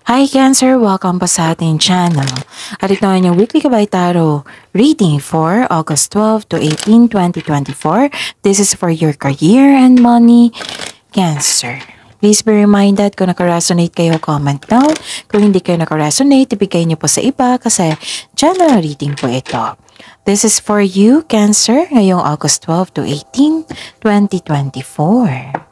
Hi Cancer! Welcome pa sa ating channel. At ito ang inyong weekly Kabay Tarot reading for August 12 to 18, 2024. This is for your career and money, Cancer. Please be reminded kung nakaresonate kayo, comment down. Kung hindi kayo nakaresonate, ibigay niyo po sa iba kasi general reading po ito. This is for you, Cancer, ngayong August 12 to 18, 2024.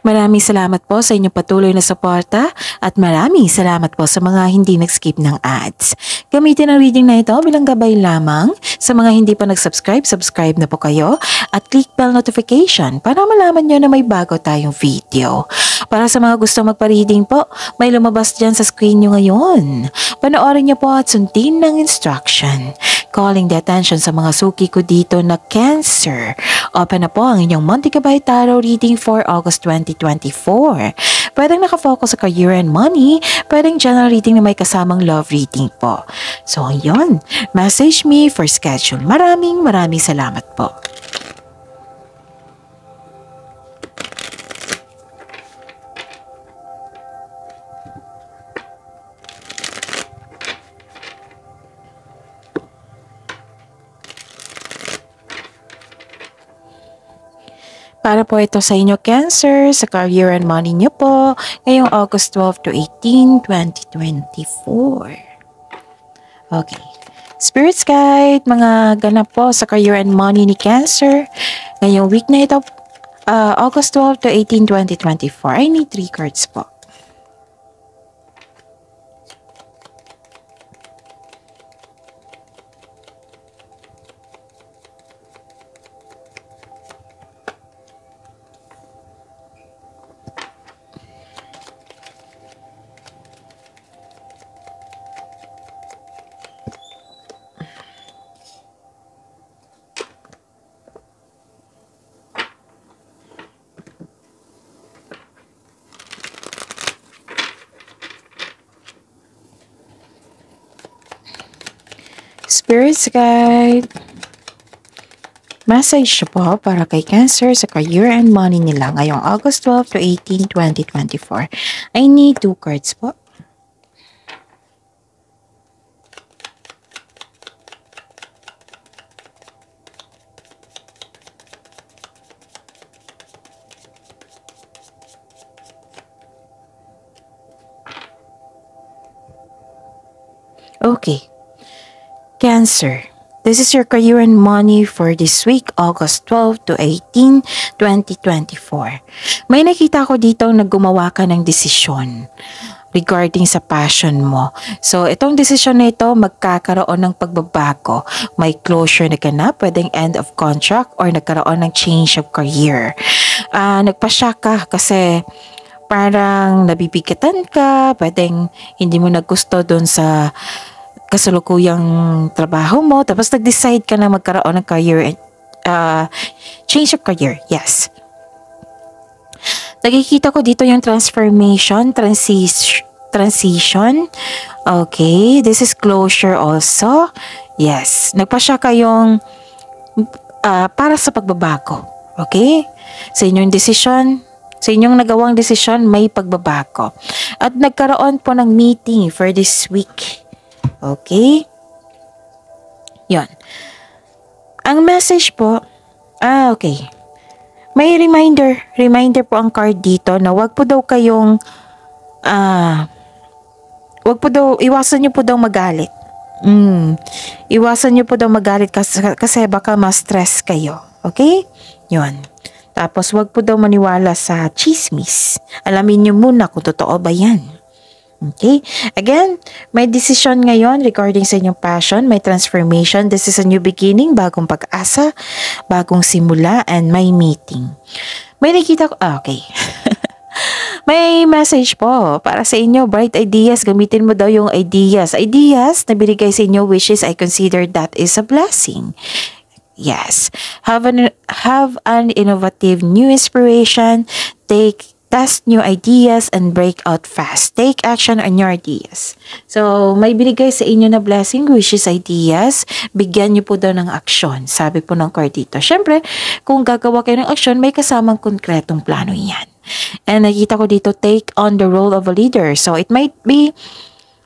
Maraming salamat po sa inyong patuloy na suporta at maraming salamat po sa mga hindi nag-skip ng ads. Gamitin ang reading na ito bilang gabay lamang. Sa mga hindi pa nag-subscribe, subscribe na po kayo at click bell notification para malaman nyo na may bago tayong video. Para sa mga gusto magpa-reading po, may lumabas dyan sa screen nyo ngayon. Panoorin nyo po at sundin ng instruction. Calling the attention sa mga suki ko dito na Cancer. Open na po ang inyong Monthly Kabay Tarot reading for August 2024. Pwedeng nakafocus sa career and money, pwedeng general reading na may kasamang love reading po. So yun, message me for schedule. Maraming salamat po. Para po ito sa inyo, Cancer, sa career and money nyo po, ngayong August 12 to 18, 2024. Okay. Spirits Guide, mga ganap po sa career and money ni Cancer. Ngayong week na ito, August 12 to 18, 2024. I need 3 cards po. Spirits Guide, message po para kay Cancer sa career and money nila ngayong August 12 to 18, 2024. I need 2 cards po. Okay. Cancer, this is your career and money for this week, August 12 to 18, 2024. May nakita ko dito na gumawa ka ng desisyon regarding sa passion mo. So, itong desisyon na ito, magkakaroon ng pagbabago. May closure na ganap, pwedeng end of contract or nagkaroon ng change of career. Nagpasya ka kasi parang nabibigatan ka, pwedeng hindi mo nagusto doon sa kasalukuyang trabaho mo, tapos nag-decide ka na magkaroon ng career, change of career, yes. Nakikita ko dito yung transformation, transition, okay, this is closure also, yes. Nagpasya kayong para sa pagbabago, okay? Sa inyong decision, sa inyong nagawang desisyon, may pagbabago. At nagkaroon po ng meeting for this week. Okay? Yon. Ang message po, okay. May reminder po ang card dito na wag po daw kayong, iwasan nyo po daw magalit. Iwasan nyo po daw magalit kasi baka ma-stress kayo. Okay? Yon. Tapos wag po daw maniwala sa chismis. Alamin nyo muna kung totoo ba yan. Okay? Again, may decision ngayon regarding sa inyong passion, may transformation. This is a new beginning, bagong pag-asa, bagong simula, and may meeting. May nakita ko, okay. May message po para sa inyo, bright ideas. Gamitin mo daw yung ideas. Ideas na binigay sa inyo, wishes, I consider that is a blessing. Yes. Have an innovative new inspiration. Take Test new ideas and break out fast. Take action on your ideas. So, may binigay sa inyo na blessing, which is ideas. Bigyan niyo po daw ng aksyon. Sabi po ng card dito. Siyempre, kung gagawa kayo ng aksyon, may kasamang konkretong plano yan. And nakita ko dito, take on the role of a leader. So, it might be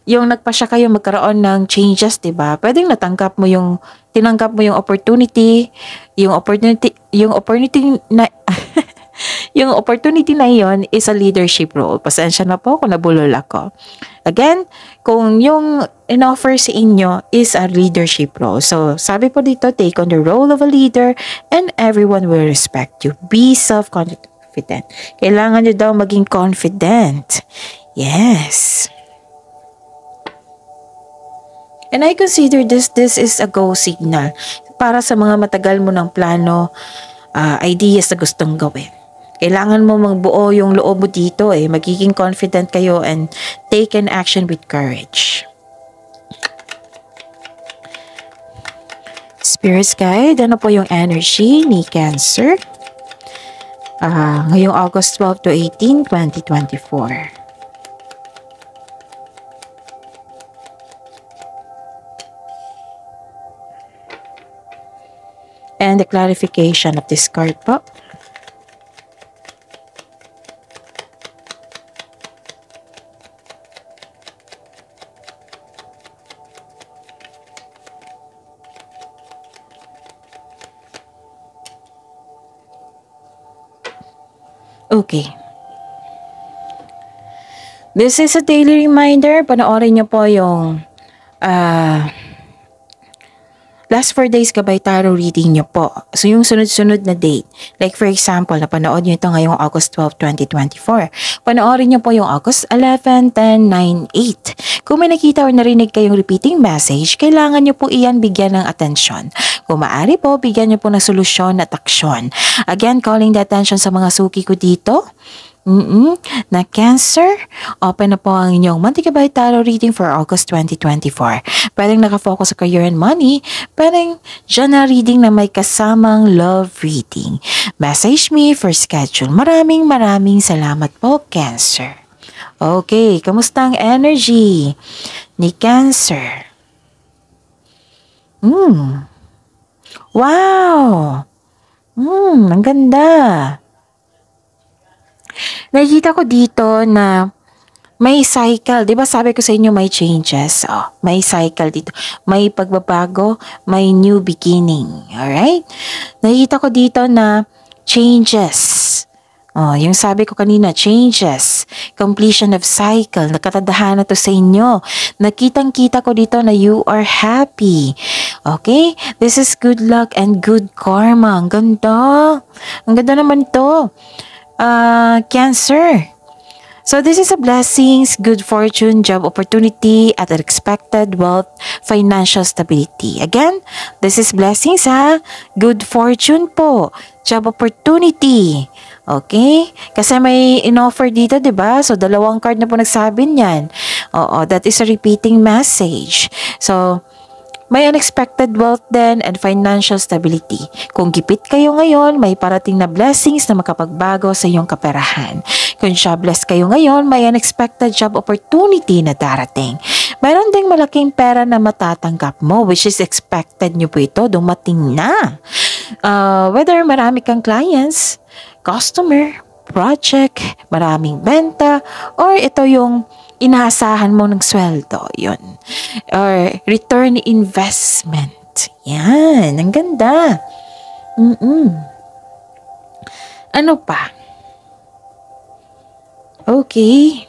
yung nagpasya kayo magkaroon ng changes, diba? Pwedeng tinanggap mo yung opportunity na yung opportunity na yon is a leadership role. Pasensya na po kung nabulol ako. Again, kung yung in-offer sa inyo is a leadership role. So, sabi po dito, take on the role of a leader and everyone will respect you. Be self-confident. Kailangan nyo daw maging confident. Yes. And I consider this is a go signal para sa mga matagal mo ng plano, ideas na gustong gawin. Kailangan mo magbuo yung loob mo dito magiging confident kayo and take an action with courage. Spirit's Guide, ano po yung energy ni Cancer? Ngayong August 12 to 18, 2024. And the clarification of this card po. Okay. This is a daily reminder. Panoorin niyo po yung last 4 days gabay tarot reading niyo po. So, yung sunod-sunod na date. Like for example, napanood niyo ito ngayong August 12, 2024. Panoorin niyo po yung August 11, 10, 9, 8. Kung may nakita o narinig kayong repeating message, kailangan niyo po iyan bigyan ng atensyon. Kung maaari po, bigyan niyo po ng solusyon at aksyon. Again, calling the attention sa mga suki ko dito. Na Cancer, open na po ang inyong monthly gabay tarot reading for August 2024. Pwedeng nakafocus sa career and money, pwedeng general reading na may kasamang love reading. Message me for schedule. Maraming salamat po, Cancer. Okay, kamusta ang energy ni Cancer? Wow! Ang ganda. Nakikita ko dito na may cycle. Diba sabi ko sa inyo may changes? May cycle dito. May pagbabago, may new beginning. Alright? Nakikita ko dito na changes. Yung sabi ko kanina, changes. Completion of cycle. Nakatadahan na to sa inyo. Nakitang-kita ko dito na you are happy. Okay? This is good luck and good karma. Ang ganda. Ang ganda naman to. Cancer. So this is a blessings, good fortune, job opportunity, at unexpected wealth, financial stability. Again, this is blessings good fortune po, job opportunity. Okay? Kasi may in-offer dito, 'di ba? So dalawang card na po nagsabi niyan. That is a repeating message. So may unexpected wealth then and financial stability. Kung gipit kayo ngayon, may parating na blessings na makapagbago sa iyong kaperahan. Kung jobless kayo ngayon, may unexpected job opportunity na darating. Mayroon ding malaking pera na matatanggap mo, which is expected nyo po ito, dumating na. Whether marami kang clients, customer, project, maraming benta, or ito yung inaasahan mo ng sweldo, yun. Or return investment. Yan, ang ganda. Ano pa? Okay.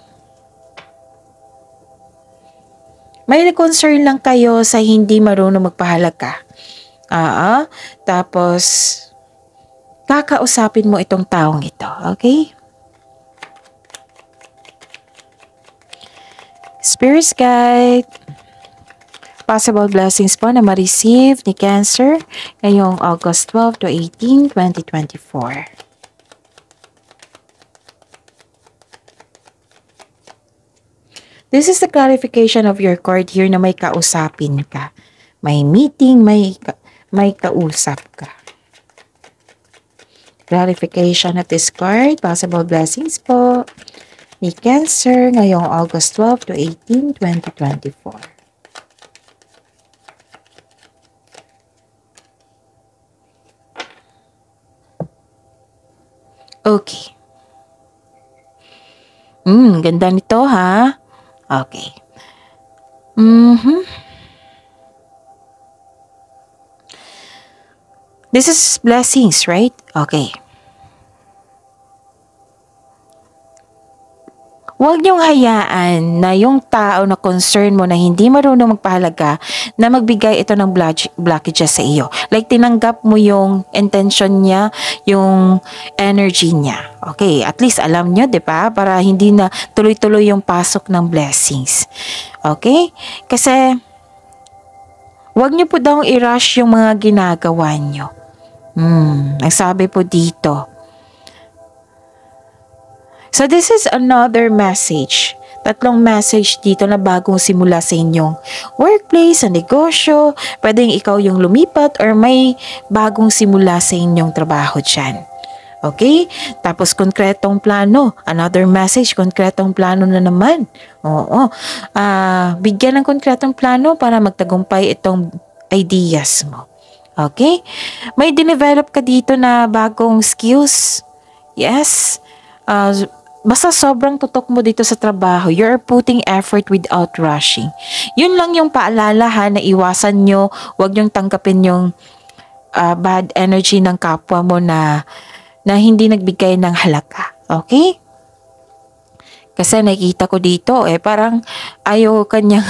May concern lang kayo sa hindi marunong magpahalaga. Tapos, kakausapin mo itong taong ito. Okay? Spirit's Guide. Possible blessings po na ma-receive ni Cancer ngayong August 12 to 18, 2024. This is the clarification of your card here na may kausapin ka. May meeting, may kausap ka. clarification of this card, possible blessings po ni Cancer ngayong August 12 to 18, 2024. Okay. Ganda nito ha. Okay. This is blessings, right? Okay. Huwag niyong hayaan na yung tao na concern mo na hindi marunong magpahalaga na magbigay ito ng blockages sa iyo. Like tinanggap mo yung intention niya, yung energy niya. Okay, at least alam niyo, 'di ba? Para hindi na tuloy-tuloy yung pasok ng blessings. Okay? Kasi huwag niyo po daw i-rush yung mga ginagawa niyo. Ang sabi po dito. So this is another message. Tatlong message dito na bagong simula sa inyong workplace, sa negosyo. Pwedeng ikaw yung lumipat or may bagong simula sa inyong trabaho dyan. Okay? Tapos konkretong plano. Another message, konkretong plano na naman. Oo. Bigyan ng konkretong plano para magtagumpay itong ideas mo. Okay? May dinevelop ka dito na bagong skills. Yes. Basta sobrang tutok mo dito sa trabaho. You're putting effort without rushing. Yun lang yung paalala ha, na iwasan nyo. Huwag nyong tanggapin yung bad energy ng kapwa mo na hindi nagbigay ng halaga. Okay? Kasi nakikita ko dito parang ayaw kanyang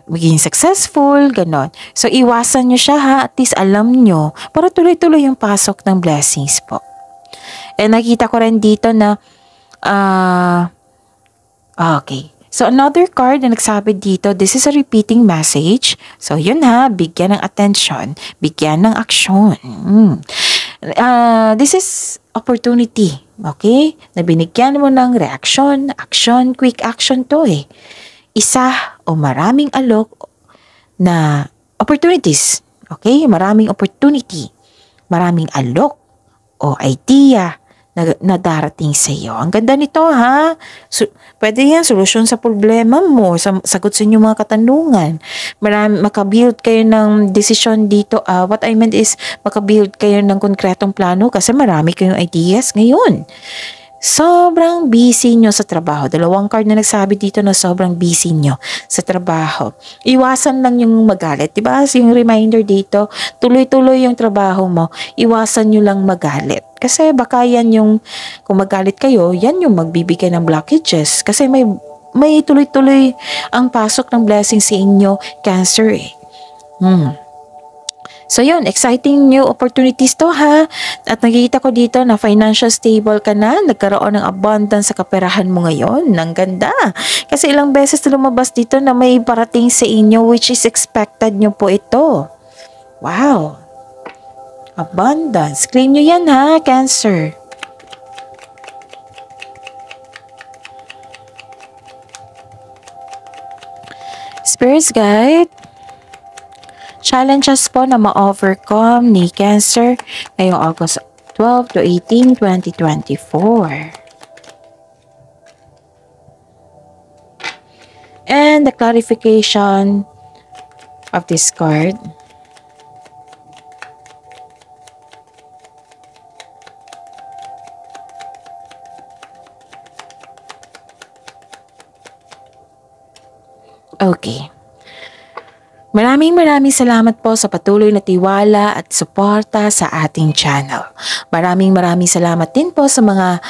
maging successful, ganon. So iwasan nyo siya ha, at least alam nyo para tuloy-tuloy yung pasok ng blessings po. Nakita ko rin dito na, okay. So, another card na nagsabi dito, this is a repeating message. So, yun ha, bigyan ng attention, bigyan ng aksyon. This is opportunity, okay? Na binigyan mo ng reaction, action, quick action to Isa o maraming alok na opportunities, okay? Maraming opportunity, maraming alok o idea na darating sa iyo. Ang ganda nito ha. Pwede yan, solusyon sa problema mo, sagot sa inyong mga katanungan. Makabuild kayo ng decision dito. What I meant is, makabuild kayo ng konkretong plano kasi marami kayong ideas ngayon. Sobrang busy nyo sa trabaho. Dalawang card na nagsabi dito na sobrang busy nyo sa trabaho. Iwasan lang yung magalit. Diba? Yung reminder dito, tuloy-tuloy yung trabaho mo. Iwasan nyo lang magalit. Kasi baka yan yung, kung magalit kayo, yan yung magbibigay ng blockages. Kasi may tuloy-tuloy ang pasok ng blessing sa inyo, Cancer So yun, exciting new opportunities to ha. At nakikita ko dito na financial stable ka na, nagkaroon ng abundance sa kaperahan mo ngayon. Ang ganda. Kasi ilang beses na lumabas dito na may parating sa inyo which is expected nyo po ito. Wow. Abundance. Claim nyo yan ha, Cancer. Spirits Guide. Challenges po na ma-overcome ni Cancer ngayong August 12 to 18, 2024. And the clarification of this card. Okay. Maraming salamat po sa patuloy na tiwala at suporta sa ating channel. Maraming salamat din po sa mga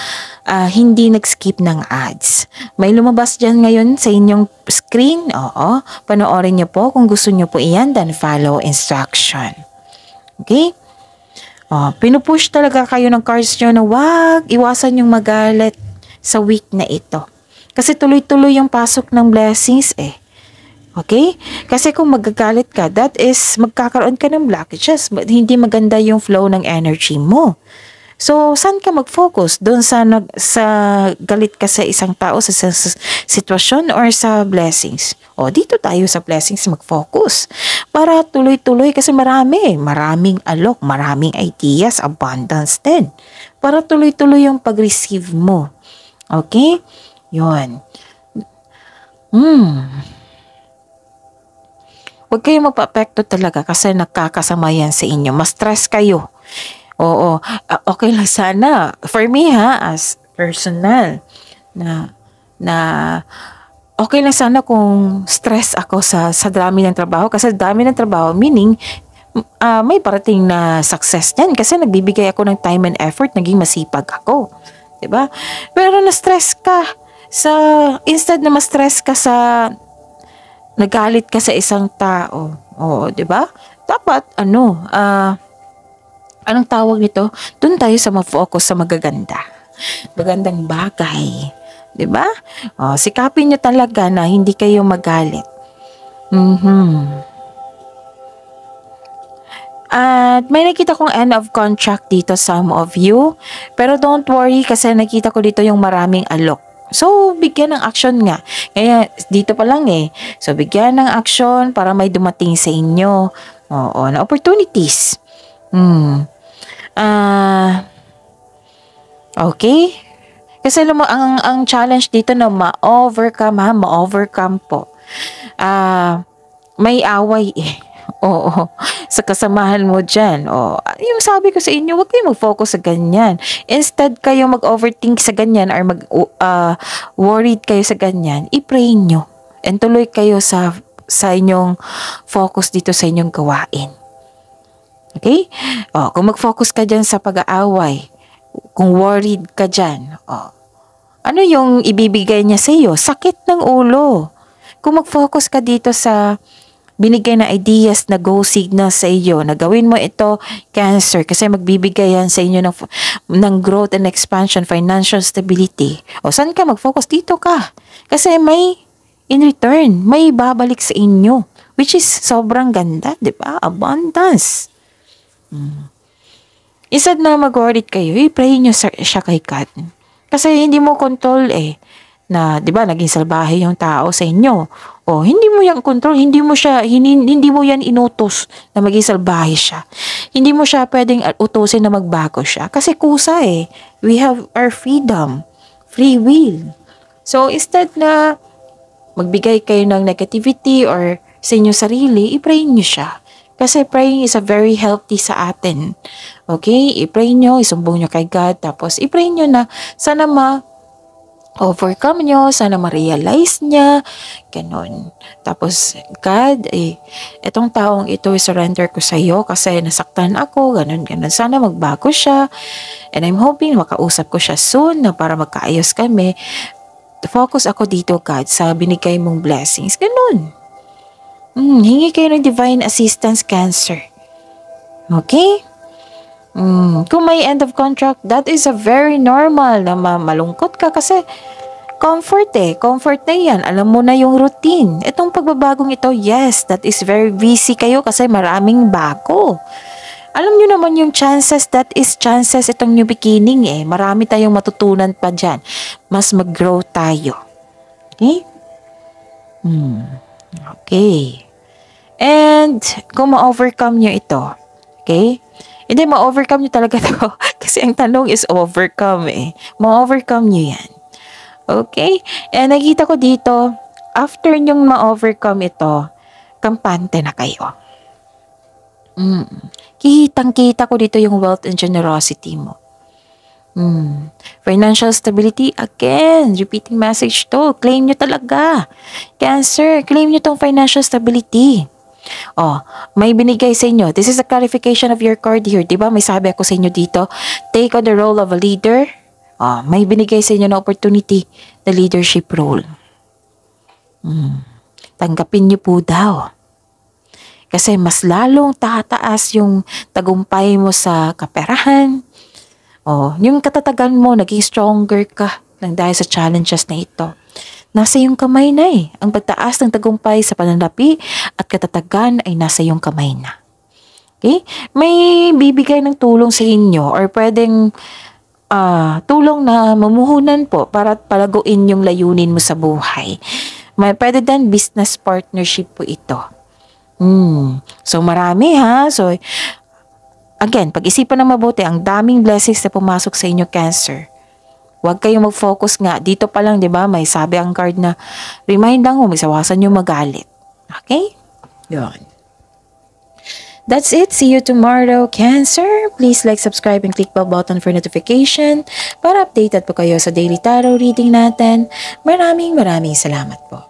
hindi nag-skip ng ads. May lumabas dyan ngayon sa inyong screen. Oo, panoorin niyo po kung gusto niyo po iyan, then follow instruction. Okay? Pinupush talaga kayo ng cards nyo na wag iwasan yung magalit sa week na ito. Kasi tuloy-tuloy yung pasok ng blessings Okay? Kasi kung magagalit ka, that is magkakaroon ka ng blockages. But hindi maganda yung flow ng energy mo. So, saan ka mag-focus? Doon sa galit ka sa isang tao, sa sitwasyon or sa blessings? O, dito tayo sa blessings mag-focus. Para tuloy-tuloy kasi maraming alok, maraming ideas, abundance din. Para tuloy-tuloy yung pag-receive mo. Okay? Yun. Huwag kayo magpa-apekto talaga kasi nakakasama yan sa inyo. Mas-stress kayo. Oo, okay lang sana. For me as personal, na okay lang sana kung stress ako sa dami ng trabaho. Kasi dami ng trabaho, meaning, may parating na success yan. Kasi nagbibigay ako ng time and effort, naging masipag ako. Diba? Pero na-stress ka instead na ma-stress ka nagalit ka sa isang tao. Oo, diba? Dapat, anong tawag nito? Doon tayo sa ma-focus sa magaganda. Magandang bagay. 'Di ba? Sikapin niyo talaga na hindi kayo magalit. At may nakita kong end of contract dito, some of you. Pero don't worry kasi nakita ko dito yung maraming alok. So, bigyan ng action nga. Kaya, dito pa lang So, bigyan ng action para may dumating sa inyo. Oo, na opportunities. Okay? Kasi ang challenge dito na ma-overcome po. May away Oo, sa kasamahan mo dyan. Yung sabi ko sa inyo, huwag kayong mag-focus sa ganyan. Instead kayo mag-overthink sa ganyan or worried kayo sa ganyan, i-pray nyo. And tuloy kayo sa inyong focus dito sa inyong gawain. Okay? Kung mag-focus ka dyan sa pag-aaway, kung worried ka dyan, ano yung ibibigay niya sa iyo? Sakit ng ulo. Kung mag-focus ka dito sa binigay na ideas na go signal sa iyo, na gawin mo ito, Cancer, kasi magbibigay yan sa inyo ng growth and expansion, financial stability. Saan ka mag-focus? Dito ka. Kasi in return, may babalik sa inyo, which is sobrang ganda, di ba? Abundance. Instead na mag-worried kayo, i-pray nyo siya kay God. Kasi hindi mo control na, di ba, naging salbahe yung tao sa inyo. Hindi mo yan control, hindi mo yan inutos na maging salbahe siya. Hindi mo siya pwedeng utusin na magbago siya. Kasi kusa we have our freedom, free will. So, instead na magbigay kayo ng negativity or sa inyong sarili, i-pray nyo siya. Kasi praying is a very healthy sa atin. Okay? I-pray nyo, isumbong nyo kay God, tapos i-pray nyo na sana overcome nyo, sana ma-realize niya, ganun. Tapos, God, etong taong ito, surrender ko sa iyo kasi nasaktan ako, ganun. Sana magbago siya. And I'm hoping makausap ko siya soon na para magkaayos kami. Focus ako dito, God, sa binigay mong blessings. Ganun. Hingi kayo ng divine assistance, Cancer. Okay? Kung may end of contract, that is a very normal na malungkot ka kasi comfort comfort na yan. Alam mo na yung routine. Itong pagbabagong ito, yes, that is very busy kayo kasi maraming bago. Alam nyo naman yung chances, that is chances itong new beginning Marami tayong matutunan pa dyan. Mas mag-grow tayo. Okay? Okay. And kung ma-overcome nyo ito, okay? Hindi, ma-overcome nyo talaga ito. Kasi ang tanong is overcome Ma-overcome nyo yan. Okay? And nakita ko dito, after nyong ma-overcome ito, kampante na kayo. Kitang-kita ko dito yung wealth and generosity mo. Financial stability, again, repeating message to. Claim nyo talaga. Cancer, claim nyo tong financial stability. May binigay sa inyo. This is a clarification of your card here. Diba? May sabi ako sa inyo dito. Take on the role of a leader. May binigay sa inyo na opportunity. The leadership role. Tanggapin nyo po daw. Kasi mas lalong tataas yung tagumpay mo sa kaperahan. Yung katatagan mo, naging stronger ka nang dahil sa challenges na ito. Nasa iyong kamay na Ang pagtaas ng tagumpay sa pananapi at katatagan ay nasa iyong kamay na. Okay? May bibigay ng tulong sa inyo or pwedeng tulong na mamuhunan po para palaguin yung layunin mo sa buhay. Pwede din business partnership po ito. So marami ha. So again, pag-isipan ng mabuti, ang daming blessings na pumasok sa inyo, Cancer. Huwag kayong mag-focus nga. Dito pa lang, di ba, may sabi ang card na remind lang, umisawasan nyo magalit. Okay? Yun. That's it. See you tomorrow, Cancer. Please like, subscribe, and click bell button for notification para updated po kayo sa daily tarot reading natin. Maraming salamat po.